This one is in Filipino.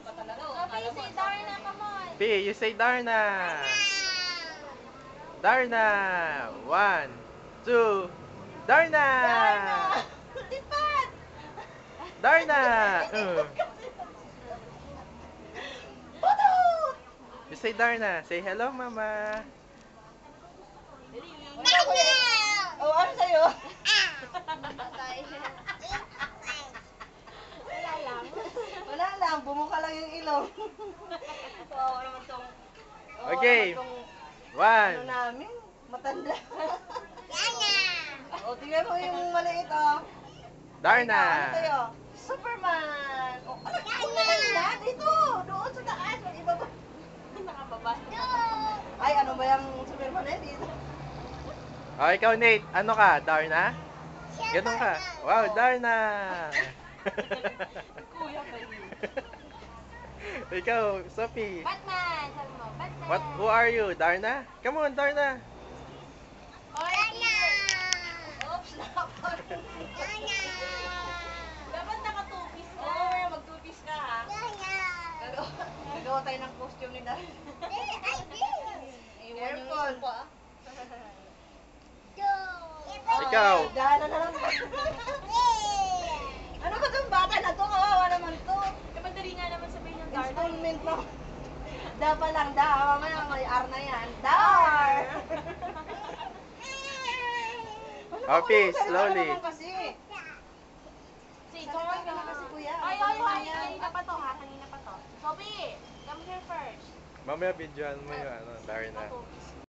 Sophie, say Darna, come on. P, you say Darna. Darna. 1, 2. Darna. Darna! Lipat! Darna. Putut! You say Darna. Say hello, mama. Oh, ano sa'yo? Patay. Wala lang. Wala lang, bumuka lang yung ilong. Wow, naman tong... Okay. Naman tong, 1. namin, matanda. O, tingnan mo yung maliit, oh. Darna. Ano sa'yo? Superman! O, ano na? Dito! Doon sa taas! Wag ibaba. Nakababa. Ay, ano ba yung Superman eh? Dito. Oh, ikaw, Nate. Ano ka? Darna? Ganun ka. Wow, Darna. Kuya ba yun? Ikaw, Sophie. Batman! Sabi mo, Batman. Who are you? Darna? Come on, Darna. Darna! Oops, nakapag. Dapat naka-two-piece ka. Oo, mag-two-piece ka ha. Nagawa tayo ng costume ni Darna. Careful. Ikaw. Dana na lang. Ano ba itong bata na to? Kawawa naman to. Eh, madali nga naman sabihin ng Darna. Installment pa. Da pa lang, da. Mamaya may R na yan. Dar! Oh, peace, slowly. Ano naman kasi? Say, Salita come on, ka na kasi, kuya. Ay, Ano ay, naman ay, yan? kanina pa to ha, kanina pa to. Sophie, come here first. Mamaya videoan mo yung ano, Darna. Two-piece.